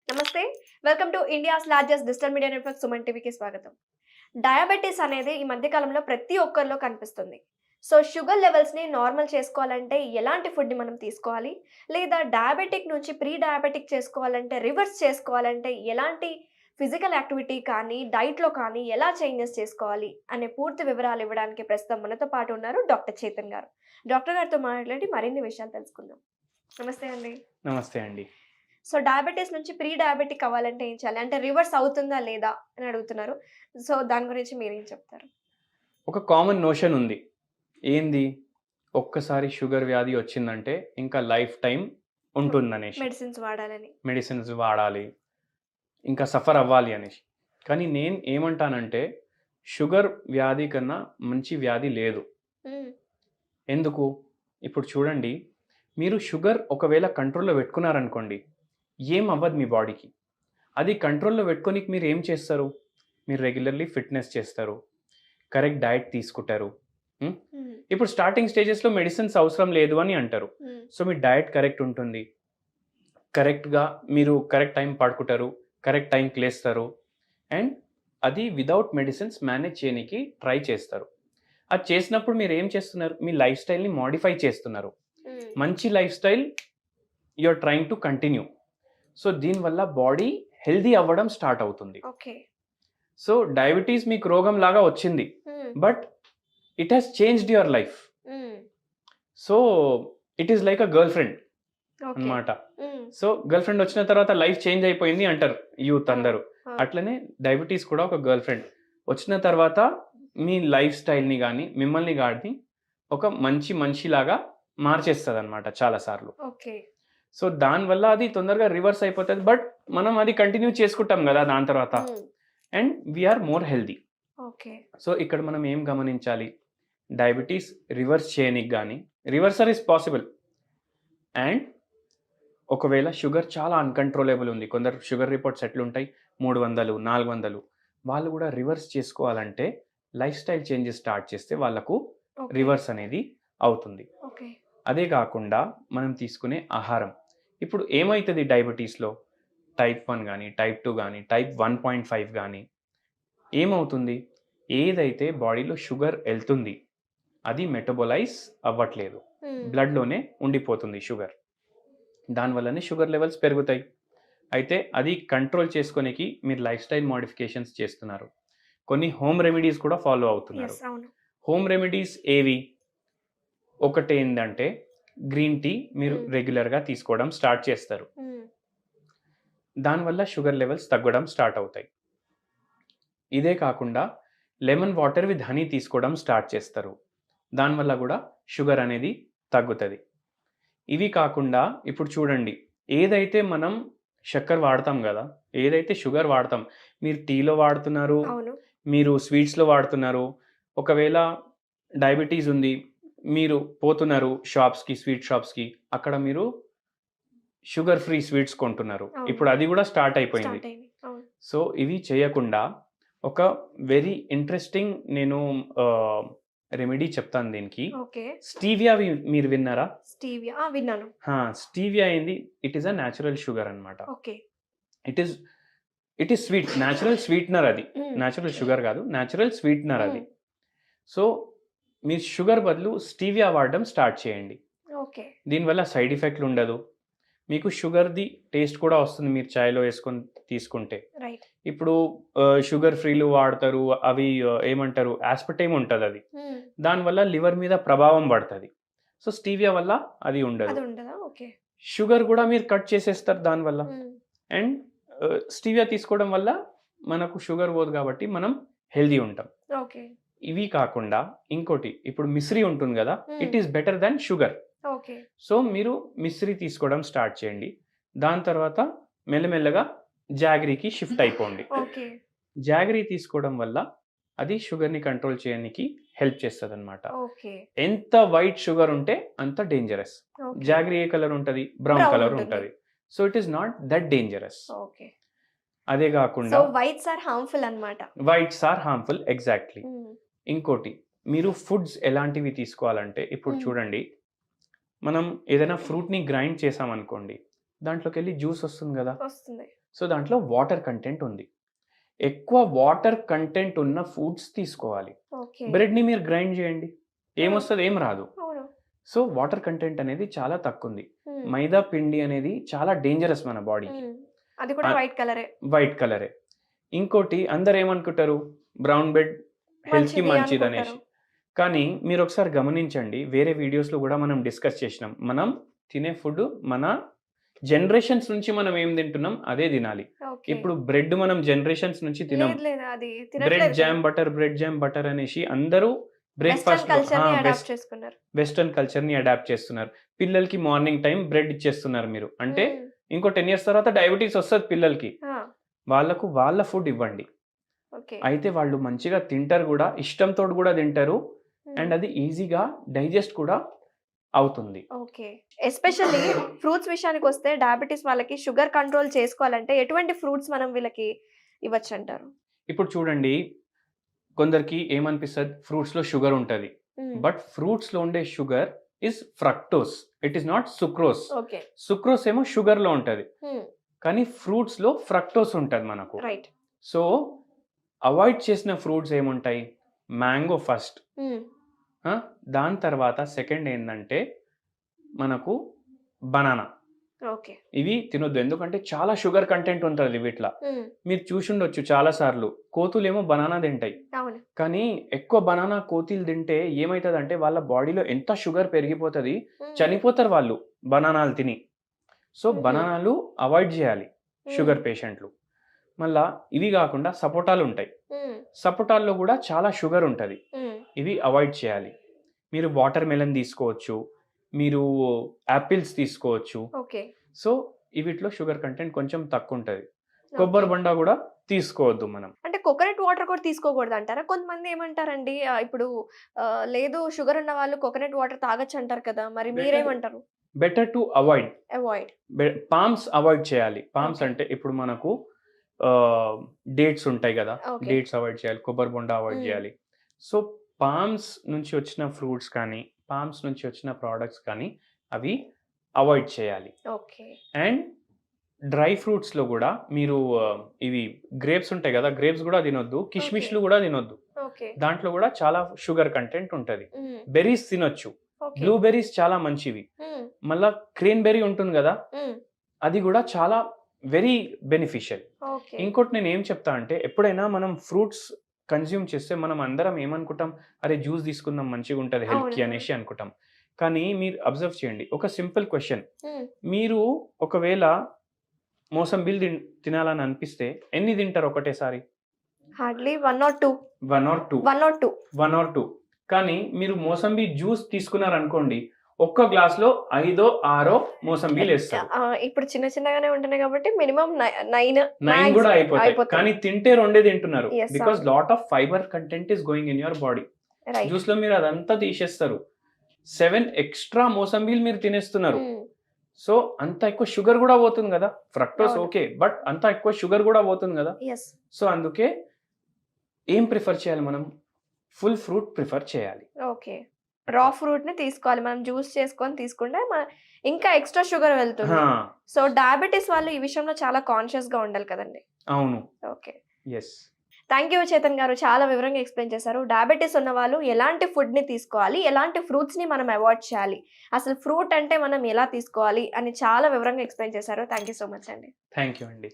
నమస్తే. Welcome to India's largest digital media network Suman టీవీకి స్వాగతం. డయాబెటిస్ అనేది ఈ మధ్య కాలంలో ప్రతి ఒక్కరిలో కనిపిస్తుంది. సో షుగర్ లెవెల్స్‌ని నార్మల్ చేసుకోవాలంటే ఎలాంటి ఫుడ్‌ని మనం తీసుకోవాలి? లేదా డయాబెటిక్ నుంచి ప్రీ డయాబెటిక్ చేసుకోవాలంటే, రివర్స్ చేసుకోవాలంటే ఎలాంటి ఫిజికల్ యాక్టివిటీ కానీ, డైట్‌లో కానీ ఎలా చేంజెస్ చేసుకోవాలి? అనే పూర్తి వివరాలు ఇవ్వడానికి ప్రస్తుతం మనతో పాటు ఉన్నారు డాక్టర్ చేతన్ గారు. డాక్టర్ గారితో మాట్లాడి మరిన్ని విషయాలు తెలుసుకుందాం. నమస్తే అండి. నమస్తే అండి. సో డయాబెటిస్ నుంచి ప్రీ డయాబెటిక్ అవ్వాలంటే ఏం చేయాలి? అంటే రివర్స్ అవుతుందా లేదా అని అడుగుతున్నారు. సో దాని గురించి మీరేం చెప్తారు? ఒక కామన్ నోషన్ ఉంది. ఏంది? ఒక్కసారి షుగర్ వ్యాధి వచ్చిందంటే ఇంకా లైఫ్ టైమ్ ఉంటుందనేసి. మెడిసిన్స్ వాడాలని. మెడిసిన్స్ వాడాలి. ఇంకా సఫర్ అవ్వాలి అనేసి. కానీ నేను ఏమంటానంటే షుగర్ వ్యాధి కన్నా మంచి వ్యాధి లేదు. హ్మ్. ఎందుకు? ఇప్పుడు చూడండి, మీరు షుగర్ ఒకవేళ కంట్రోల్‌లో పెట్టుకున్నారనుకోండి, ఏం అవ్వదు మీ బాడీకి. అది కంట్రోల్‌లో పెట్టుకోనీకి మీరు ఏం చేస్తారు? మీరు రెగ్యులర్‌లీ ఫిట్‌నెస్ చేస్తారు. కరెక్ట్ డైట్ తీసుకుంటారు. హ్మ్. హ్మ్. ఇప్పుడు స్టార్టింగ్ స్టేజెస్‌లో మెడిసిన్స్ అవసరం లేదు అని అంటారు. హ్మ్. సో, మీ డైట్ కరెక్ట్ ఉంటుంది. కరెక్ట్‌గా మీరు కరెక్ట్ టైం పడుకుంటారు. కరెక్ట్ టైంకి లేస్తారు. అండ్ అది వితౌట్ మెడిసిన్స్ మేనేజ్ చేయనీకి ట్రై చేస్తారు. అది చేసినప్పుడు మీరేం చేస్తున్నారు? మీ లైఫ్ స్టైల్‌ని మోడిఫై చేస్తున్నారు. హ్మ్. మంచి life style you are trying to continue. So, దీనివల్ల బాడీ హెల్తీ అవ్వడం స్టార్ట్ అవుతుంది. ఓకే. సో, డయాబెటిస్ మీకు రోగంలాగా వచ్చింది. Hmm. But it has changed your life. Hmm. So, it is like a girl friend okay. అన్నమాట. Hmm. So, girl friend వచ్చిన తర్వాత life change అయిపోయింది అంటారు యూత్ ఆ! అందరూ. ఆ! అట్లనే డయాబెటిస్ కూడా ఒక గర్ల్ ఫ్రెండ్. వచ్చిన తర్వాత మీ లైఫ్ స్టైల్‌ని గాని, మిమ్మల్ని గాని ఒక మంచి మనిషిలాగా మార్చేస్తదన్నమాట చాలా సార్లు. ఓకే. సో, దానివల్ల అది తొందరగా రివర్స్ అయిపోతది. బట్ మనం అది కంటిన్యూ చేసుకుంటాం గదా! దాని తర్వాత. Hmm. And we are more healthy. Okay. So, ఇక్కడ మనం ఏం గమనించాలి? డయాబెటిస్ రివర్స్ చేయనీకి గాని, రివర్సర్ ఈస్ పాసిబుల్. అండ్ ఒకవేళ షుగర్ చాలా అన్‌కంట్రోలబుల్ ఉంది. కొందరు షుగర్ రిపోర్ట్స్ ఎట్లుంటాయి? 300, 400 వాళ్ళు గూడా రివర్స్ చేసుకోవాలంటే లైఫ్ స్టైల్ చేంజెస్ స్టార్ట్ చేస్తే వాళ్ళకు ఓకే. రివర్స్ అనేది అవుతుంది. ఓకే. అదే గాకుండా మనం తీసుకునే ఆహారం. ఇప్పుడు ఏమైతది డయాబెటిస్‌లో? టైప్ 1 గాని, టైప్ 2 గాని, టైప్ 1.5 గాని ఏమవుతుంది? ఏదైతే బాడీలో షుగర్ ఎళ్తుంది, అది మెటబోలైజ్ అవ్వట్లేదు. హ్మ్. బ్లడ్‌లోనే ఉండిపోతుంది షుగర్. దానివల్లనే షుగర్ లెవెల్స్ పెరుగుతాయి. అయితే అది కంట్రోల్ చేసుకోనీకి మీరు లైఫ్ స్టైల్ మోడిఫికేషన్స్ చేస్తున్నారు. కొన్ని హోమ్ రెమెడీస్ కూడా ఫాలో అవుతున్నారు. యెస్. అవును. హోమ్ రెమెడీస్ ఏవి? ఒకటేందంటే గ్రీన్ టీ మీరు హ్మ్. రెగ్యులర్‌గా తీసుకోవడం స్టార్ట్ చేస్తారు. హ్మ్. దానివల్ల షుగర్ లెవెల్స్ తగ్గడం స్టార్ట్ అవుతాయి. ఇదే కాకుండా లెమన్ వాటర్ విత్ హనీ తీసుకోవడం స్టార్ట్ చేస్తారు. దానివల్ల గూడా షుగర్ అనేది తగ్గుతది. ఇవి కాకుండా ఇప్పుడు చూడండి, ఏదైతే మనం చక్కెర వాడతాం గదా! ఏదైతే షుగర్ వాడతాం, మీరు టీలో వాడుతున్నారు, అవును. మీరు స్వీట్స్‌లో వాడుతున్నారు. ఒకవేళ డయాబెటిస్ ఉంది, మీరు పోతున్నారు షాప్స్‌కి, స్వీట్ షాప్స్‌కి. అక్కడ మీరు షుగర్ ఫ్రీ స్వీట్స్ కొంటున్నారు. అవును. ఇప్పుడు అది గూడా స్టార్ట్ అయిపోయింది. స్టార్ట్ అయింది. అవును. సో, ఇవి చేయకుండా ఒక వెరీ ఇంట్రెస్టింగ్ నేను రెమెడీ చెప్తాను దీనికి. ఓకే. స్టీవియా మీరు విన్నారా? స్టీవియా. ఆ! విన్నాను. స్టీవియా ఏంది? It is a natural sugar అన్నమాట. Okay. It is it is sweet. Natural sweetener అది. హ్మ్. నేచురల్ షుగర్ గాదు. Natural sweetener hmm. అది. సో, మీరు షుగర్ బదులు స్టీవియా వాడడం స్టార్ట్ చేయండి. ఓకే. దీనివల్ల సైడ్ ఎఫెక్ట్‌లుండదు. మీకు షుగర్‌ది టేస్ట్ కూడా వస్తుంది మీరు చాయ్‌లో యేసుకొని తీసుకుంటే. రైట్. ఇప్పుడు షుగర్ ఫ్రీలు వాడతారు. అవి ఏమంటారు? యాస్పర్టేమ్ ఉంటదది. హ్మ్. దానివల్ల లివర్ మీద ప్రభావం పడతది. సో, స్టీవియా వల్ల అది ఉండదు. అది ఉండదా? ఓకే. షుగర్ గూడా మీరు కట్ చేసేస్తారు దానివల్ల. హ్మ్. అండ్ స్టీవియా తీసుకోవడం వల్ల మనకు షుగర్ పోదు కాబట్టి మనం హెల్తీ ఉంటాం. ఓకే. ఇవి కాకుండా ఇంకోటి ఇప్పుడు మిశ్రీ ఉంటుంది గదా! Hmm. It is better than sugar. Okay. So, మీరు మిశ్రీ తీసుకోవడం స్టార్ట్ చేయండి. దాని తర్వాత మెల్లమెల్లగా జాగరీకి షిఫ్ట్ అయిపోండి. ఓకే. జాగరీ తీసుకోవడం వల్ల అది షుగర్‌ని కంట్రోల్ చేయనీకి హెల్ప్ చేస్తదనమాట. ఓకే. ఎంత వైట్ షుగర్ ఉంటే అంత డేంజరస్. ఓకే. జాగరీ ఏ కలర్ ఉంటది? బ్రౌన్ బ్రౌన్ కలర్ ఉంటుంది. ఉంటది. So, it is not that dangerous. Okay. అదే సో, గాకుండా వైట్స్ ఆర్ హార్మ్‌ఫుల్ అన్నమాట. Whites are harmful exactly. Hmm. ఇంకోటి మీరు ఫుడ్స్ ఎలాంటివి తీసుకోవాలంటే ఇప్పుడు హ్మ్. చూడండి, మనం ఏదైనా ఫ్రూట్‌ని గ్రైండ్ చేసామనుకోండి, దాంట్లోకెళ్ళి జ్యూస్ వస్తుంది గదా! వస్తుంది. సో దాంట్లో వాటర్ కంటెంట్ ఉంది. ఎక్కువ వాటర్ కంటెంట్ ఉన్న ఫుడ్స్ తీసుకోవాలి. ఓకే. బ్రెడ్ని మీరు గ్రైండ్ చేయండి, ఏమొస్తుంది? ఏం రాదు. అవును. సో వాటర్ కంటెంట్ అనేది చాలా తక్కువ ఉంది. హ్మ్. మైదా పిండి అనేది చాలా డేంజరస్ మన బాడీకి. హ్మ్. అది కూడా ఆ- వైట్ కలరే. వైట్ కలరే. ఇంకోటి అందరు ఏమనుకుంటారు, బ్రౌన్ బ్రెడ్ హెల్త్కి మంచిది మంచిది అనుకుంటారు. అనేసి. కానీ మీరు ఒకసారి గమనించండి, వేరే వీడియోస్లో కూడా మనం డిస్కస్ చేసినాం, మనం తినే ఫుడ్ మన జనరేషన్స్ నుంచి మనం ఏం తింటున్నాం అదే తినాలి. ఓకే. ఇప్పుడు బ్రెడ్ మనం జనరేషన్స్ నుంచి తినం. లేదు లేదు, అది బ్రెడ్ తినట్లేదు jam butter, bread jam butter అనేసి అందరూ వెస్టర్న్ బ్రేక్ఫాస్ట్ కల్చర్ ని అడాప్ట్ చేసుకున్నారు. వెస్టర్న్ కల్చర్ ని అడాప్ట్ చేస్తున్నారు. పిల్లలకి మార్నింగ్ టైం బ్రెడ్ ఇచ్చేస్తున్నారు మీరు. అంటే మ్మ్. ఇంకో 10 years తర్వాత డయాబెటీస్ వస్తుంది పిల్లలకి. ఆ, వాళ్ళకు వాళ్ళ ఫుడ్ ఇవ్వండి. ఓకే. అయితే వాళ్ళు మంచిగా తింటారు కూడా, ఇష్టంతో కూడా తింటారు. మ్మ్. అండ్ అది ఈజీగా డైజెస్ట్ కూడా అవుతుంది. ఓకే. ఎస్పెషల్లీ ఫ్రూట్స్ విషయానికి వస్తే డయాబెటీస్ వాళ్ళకి షుగర్ కంట్రోల్ చేసుకోవాలంటే ఎటువంటి ఫ్రూట్స్ మనం వీళ్ళకి ఇవ్వచ్చు అంటారు? ఇప్పుడు చూడండి, కొందరికి ఏమనిపిస్తుంది, ఫ్రూట్స్లో షుగర్ ఉంటుంది. మ్మ్. బట్ ఫ్రూట్స్లో ఉండే sugar is fructose, it is not sucrose. Okay. Sucrose ఏమో షుగర్లో ఉంటుంది, మ్మ్. కానీ ఫ్రూట్స్లో ఫ్రక్టోస్ ఉంటుంది మనకు. రైట్. సో అవాయిడ్ చేసిన ఫ్రూట్స్ ఏముంటాయి? మ్యాంగో ఫస్ట్, మ్మ్. దాని తర్వాత సెకండ్ ఏంటంటే మనకు బనానా. ఓకే. ఇవి తినొద్దు, ఎందుకంటే చాలా షుగర్ కంటెంట్ ఉంటుంది వీటిలో. మ్మ్. మీరు చూసుండొచ్చు చాలా సార్లు, కోతులేమో బనానా తింటాయి. అవును. కానీ ఎక్కువ బనానా కోతులు తింటే ఏమవుతుందంటే వాళ్ళ బాడీలో ఎంత షుగర్ పెరిగిపోతుంది, మ్మ్. చనిపోతారు వాళ్ళు బనానాలు తిని. సో మ్మ్. బనానాలు అవాయిడ్ చేయాలి మ్మ్. షుగర్ పేషెంట్లు. మళ్ళా ఇవి కాకుండా సపోటాలు ఉంటాయి, మ్మ్. సపోటాల్లో కూడా చాలా షుగర్ ఉంటుంది, మ్మ్. ఇవి అవాయిడ్ చేయాలి. మీరు వాటర్ మెలన్ తీసుకోవచ్చు, మీరు యాపిల్స్ తీసుకోవచ్చు. ఓకే. సో వీటిలో షుగర్ కంటెంట్ కొంచెం తక్కువ ఉంటుంది. కొబ్బరి బొండ కూడా తీసుకోవద్దు మనం. అంటే కోకోనట్ వాటర్ కూడా తీసుకోకూడదు అంటారా? కొంతమంది ఏమంటారండి, ఇప్పుడు లేదు షుగర్ ఉన్న వాళ్ళు కోకోనట్ వాటర్ తాగొచ్చు అంటారు కదా, మరి మీరేమంటారు? Better to avoid. Avoid. Palms avoid చేయాలి. Palms Okay. అంటే ఇప్పుడు మనకు డేట్స్ ఉంటాయి కదా, Okay. డేట్స్ అవాయిడ్ చేయాలి, కొబ్బరి బొండ అవాయిడ్ Mm. చేయాలి. సో పామ్స్ నుంచి వచ్చిన ఫ్రూట్స్ కానీ, పామ్స్ నుంచి వచ్చిన ప్రోడక్ట్స్ కానీ అవి అవాయిడ్ చేయాలి. ఓకే. అండ్ డ్రై ఫ్రూట్స్లో కూడా మీరు ఇవి గ్రేప్స్ ఉంటాయి కదా, గ్రేప్స్ కూడా తినొద్దు, కిష్మిష్లు కూడా తినొద్దు. ఓకే. దాంట్లో కూడా చాలా షుగర్ కంటెంట్ ఉంటుంది. మ్మ్. బెర్రీస్ తినొచ్చు, ఓకే. బ్లూబెర్రీస్ చాలా మంచివి. మ్మ్. మళ్ళా క్రేన్బెర్రీ ఉంటుంది కదా, మ్మ్. అది కూడా చాలా వెరీ బెనిఫిషియల్. ఓకే. ఇంకోటి నేను ఏం చెప్తా అంటే, ఎప్పుడైనా మనం ఫ్రూట్స్ కన్జ్యూమ్ చేస్తే మనం అందరం ఏమనుకుంటాం, అరే జ్యూస్ తీసుకుందాం మంచిగా ఉంటుంది హెల్త్కి అవును. అనేసి అనుకుంటాం. కానీ మీరు అబ్జర్వ్ చేయండి, ఒక సింపుల్ క్వశ్చన్, మ్మ్. మీరు ఒకవేళ మోసంబీలు తినాలని అనిపిస్తే ఎన్ని తింటారు ఒకటేసారి? Hardly 1 or 2. 1 or 2. 1 or 2. 1 or 2. కానీ మీరు మోసంబి జ్యూస్ తీసుకున్నారనుకోండి, ఒక్క గ్లాస్లో 5 or 6 మోసంబీలు వేస్తారు. ఇప్పుడు చిన్న చిన్నగానే ఉంటున్నాయి కాబట్టి మినిమం 9 9 కూడా అయిపోతాయి. కానీ తింటే 2 తింటున్నారు, Yes, because lot of fibre content is going in your body. Right. Juice లో మీరు అదంతా తీసేస్తారు, 7 ఎక్స్ట్రా మోసంబీలు మీరు తినేస్తున్నారు. సో అంత ఎక్కువ షుగర్ కూడా పోతుంది కదా, ఫ్రక్టోస్ అవును. ఓకే, బట్ అంత ఎక్కువ షుగర్ కూడా పోతుంది కదా. ఎస్. సో అందుకే ఏం ప్రిఫర్ చేయాలి మనం? ఫుల్ ఫ్రూట్ ప్రిఫర్ చేయాలి. ఓకే. రా ఫ్రూట్ ని తీసుకోవాలి, మనం జ్యూస్ చేసుకొని తీసుకుంటే ఇంకా ఎక్స్ట్రా షుగర్ వెళ్తుంది. హా, సో డయాబెటీస్ వాళ్ళు ఈ విషయంలో చాలా కాన్షియస్ గా ఉండాలి కదండి. అవును. Okay. Yes. Thank you Chetan గారు, చాలా వివరంగా ఎక్స్ప్లెయిన్ చేశారు. డయాబెటీస్ ఉన్న వాళ్ళు ఎలాంటి ఫుడ్ ని తీసుకోవాలి, ఎలాంటి ఫ్రూట్స్ ని మనం అవాయిడ్ చేయాలి, అసలు ఫ్రూట్ అంటే మనం ఎలా తీసుకోవాలి అని చాలా వివరంగా ఎక్స్ప్లెయిన్ చేశారు. థ్యాంక్ యూ సో మచ్ అండి. థ్యాంక్ యూ అండి.